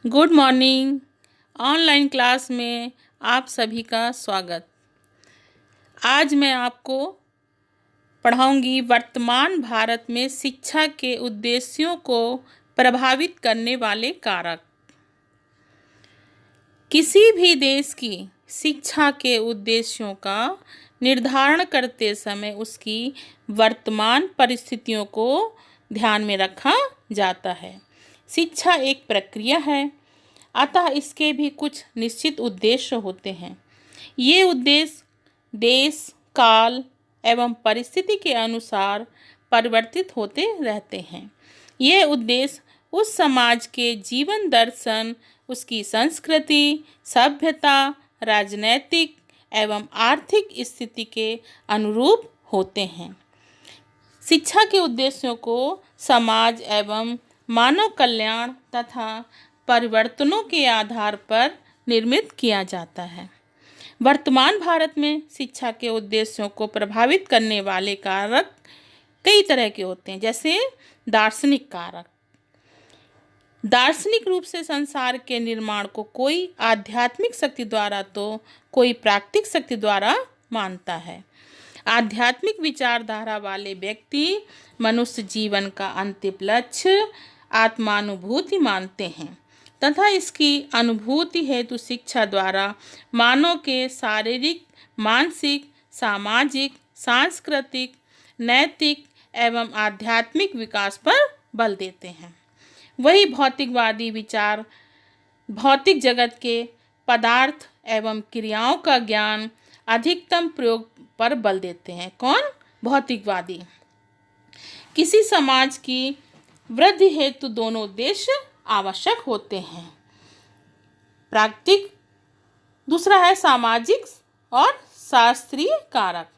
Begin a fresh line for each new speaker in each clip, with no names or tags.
Good morning. Online class में आप सभी का स्वागत। आज मैं आपको पढ़ाऊंगी वर्तमान भारत में शिक्षा के उद्देश्यों को प्रभावित करने वाले कारक। किसी भी देश की शिक्षा के उद्देश्यों का निर्धारण करते समय उसकी वर्तमान परिस्थितियों को ध्यान में रखा जाता है। शिक्षा एक प्रक्रिया है, अतः इसके भी कुछ निश्चित उद्देश्य होते हैं। ये उद्देश्य देश, काल एवं परिस्थिति के अनुसार परिवर्तित होते रहते हैं। ये उद्देश्य उस समाज के जीवन दर्शन, उसकी संस्कृति, सभ्यता, राजनैतिक एवं आर्थिक स्थिति के अनुरूप होते हैं। शिक्षा के उद्देश्यों को समाज एवं मानव कल्याण तथा परिवर्तनों के आधार पर निर्मित किया जाता है। वर्तमान भारत में शिक्षा के उद्देश्यों को प्रभावित करने वाले कारक कई तरह के होते हैं, जैसे दार्शनिक कारक। दार्शनिक रूप से संसार के निर्माण को कोई आध्यात्मिक शक्ति द्वारा तो कोई प्राकृतिक शक्ति द्वारा मानता है। आध्यात्मिक विचारधारा वाले व्यक्ति मनुष्य जीवन का अंतिम लक्ष्य आत्मानुभूति मानते हैं तथा इसकी अनुभूति हेतु शिक्षा द्वारा मानव के शारीरिक, मानसिक, सामाजिक, सांस्कृतिक, नैतिक एवं आध्यात्मिक विकास पर बल देते हैं। वही भौतिकवादी विचार भौतिक जगत के पदार्थ एवं क्रियाओं का ज्ञान अधिकतम प्रयोग पर बल देते हैं। कौन? भौतिकवादी। किसी समाज की वृद्धि हेतु दोनों उद्देश्य आवश्यक होते हैं, प्राकृतिक, दूसरा है सामाजिक और शास्त्रीय कारक।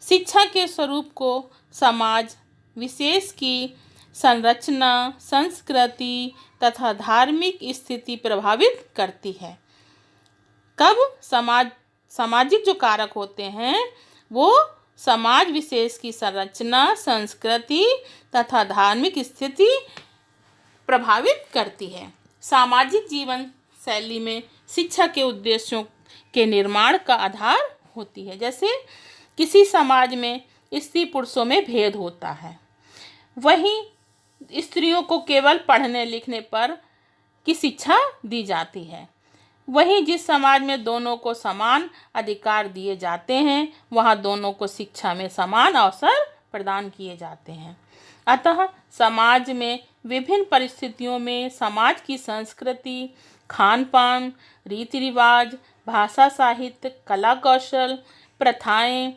शिक्षा के स्वरूप को समाज विशेष की संरचना, संस्कृति तथा धार्मिक स्थिति प्रभावित करती है। कब? सामाजिक जो कारक होते हैं वो समाज विशेष की संरचना, संस्कृति तथा धार्मिक स्थिति प्रभावित करती है। सामाजिक जीवन शैली में शिक्षा के उद्देश्यों के निर्माण का आधार होती है। जैसे किसी समाज में स्त्री पुरुषों में भेद होता है, वहीं स्त्रियों को केवल पढ़ने लिखने पर की शिक्षा दी जाती है। वहीं जिस समाज में दोनों को समान अधिकार दिए जाते हैं, वहाँ दोनों को शिक्षा में समान अवसर प्रदान किए जाते हैं। अतः समाज में विभिन्न परिस्थितियों में समाज की संस्कृति, खान पान, रीति रिवाज, भाषा, साहित्य, कला कौशल, प्रथाएं,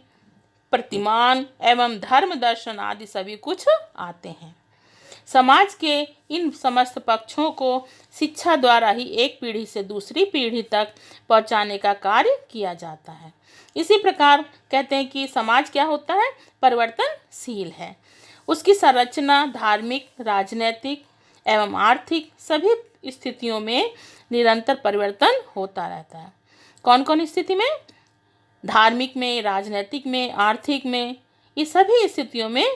प्रतिमान एवं धर्म दर्शन आदि सभी कुछ आते हैं। समाज के इन समस्त पक्षों को शिक्षा द्वारा ही एक पीढ़ी से दूसरी पीढ़ी तक पहुंचाने का कार्य किया जाता है। इसी प्रकार कहते हैं कि समाज क्या होता है? परिवर्तनशील है। उसकी संरचना धार्मिक, राजनैतिक एवं आर्थिक सभी स्थितियों में निरंतर परिवर्तन होता रहता है। कौन कौन स्थिति में? धार्मिक में, राजनैतिक में, आर्थिक में, ये सभी स्थितियों में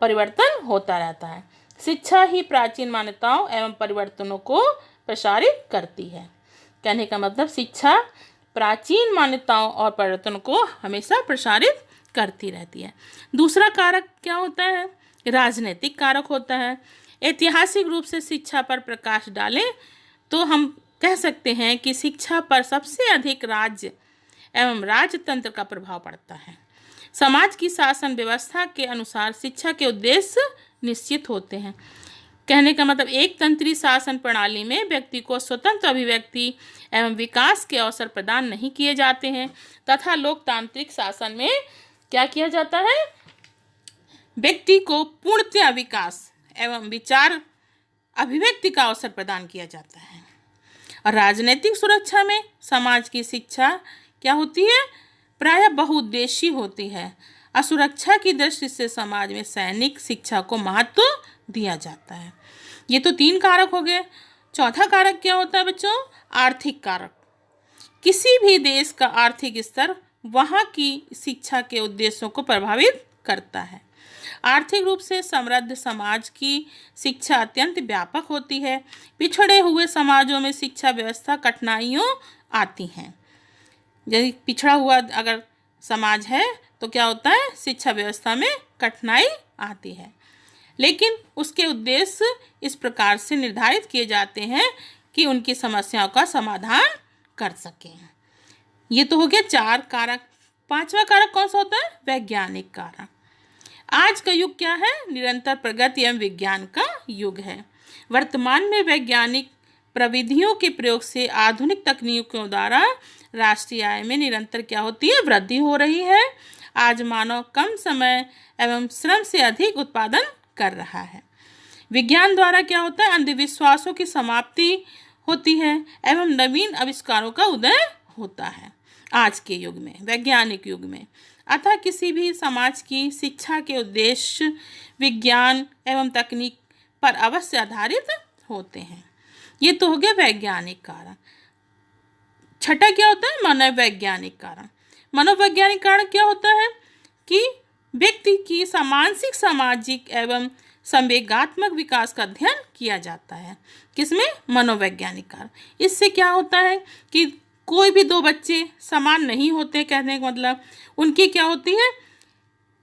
परिवर्तन होता रहता है। शिक्षा ही प्राचीन मान्यताओं एवं परिवर्तनों को प्रसारित करती है। कहने का मतलब शिक्षा प्राचीन मान्यताओं और परिवर्तनों को हमेशा प्रसारित करती रहती है। दूसरा कारक क्या होता है? राजनीतिक कारक होता है। ऐतिहासिक रूप से शिक्षा पर प्रकाश डालें तो हम कह सकते हैं कि शिक्षा पर सबसे अधिक राज्य एवं राजतंत्र का प्रभाव पड़ता है। समाज की शासन व्यवस्था के अनुसार शिक्षा के उद्देश्य निश्चित होते हैं। कहने का मतलब एक तंत्री शासन प्रणाली में व्यक्ति को स्वतंत्र अभिव्यक्ति एवं विकास के अवसर प्रदान नहीं किए जाते हैं तथा लोकतांत्रिक शासन में क्या किया जाता है? व्यक्ति को पूर्णतया विकास एवं विचार अभिव्यक्ति का अवसर प्रदान किया जाता है। और राजनीतिक सुरक्षा में समाज की शिक्षा क्या होती है? प्रायः बहुउद्देशीय होती है। असुरक्षा की दृष्टि से समाज में सैनिक शिक्षा को महत्व दिया जाता है। ये तो 3 कारक हो गए। चौथा कारक क्या होता है बच्चों? आर्थिक कारक। किसी भी देश का आर्थिक स्तर वहाँ की शिक्षा के उद्देश्यों को प्रभावित करता है। आर्थिक रूप से समृद्ध समाज की शिक्षा अत्यंत व्यापक होती है। पिछड़े हुए समाजों में शिक्षा व्यवस्था कठिनाइयों आती हैं। यदि पिछड़ा हुआ अगर समाज है तो क्या होता है, शिक्षा व्यवस्था में कठिनाई आती है। लेकिन उसके उद्देश्य इस प्रकार से निर्धारित किए जाते हैं कि उनकी समस्याओं का समाधान कर सकें। ये तो हो गया 4 कारक। 5वां कारक कौन सा होता है? वैज्ञानिक कारक। आज का युग क्या है? निरंतर प्रगति एवं विज्ञान का युग है। वर्तमान में वैज्ञानिक प्रविधियों के प्रयोग से आधुनिक तकनीकों द्वारा राष्ट्रीय आय में निरंतर क्या होती है? वृद्धि हो रही है। आज मानव कम समय एवं श्रम से अधिक उत्पादन कर रहा है। विज्ञान द्वारा क्या होता है? अंधविश्वासों की समाप्ति होती है एवं नवीन आविष्कारों का उदय होता है आज के युग में, वैज्ञानिक युग में। अतः किसी भी समाज की शिक्षा के उद्देश्य विज्ञान एवं तकनीक पर अवश्य आधारित होते हैं। ये तो हो गया वैज्ञानिक कारण। छठा क्या होता है? मनोवैज्ञानिक कारण। मनोवैज्ञानिक कारण क्या होता है कि व्यक्ति की मानसिक, सामाजिक एवं संवेगात्मक विकास का अध्ययन किया जाता है। किसमें? मनोवैज्ञानिक कारण। इससे क्या होता है कि कोई भी 2 बच्चे समान नहीं होते, कहने का मतलब उनकी क्या होती है,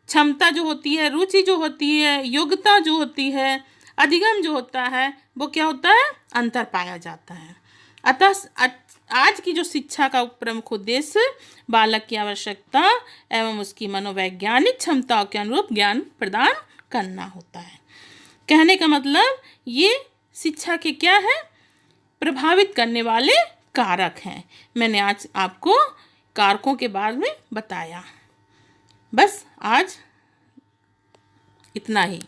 क्षमता जो होती है, रुचि जो होती है, योग्यता जो होती है, अधिगम जो होता है, वो क्या होता है, अंतर पाया जाता है। अतः आज की जो शिक्षा का प्रमुख उद्देश्य बालक की आवश्यकता एवं उसकी मनोवैज्ञानिक क्षमताओं के अनुरूप ज्ञान प्रदान करना होता है। कहने का मतलब ये शिक्षा के क्या है, प्रभावित करने वाले कारक हैं। मैंने आज आपको कारकों के बारे में बताया। बस आज इतना ही।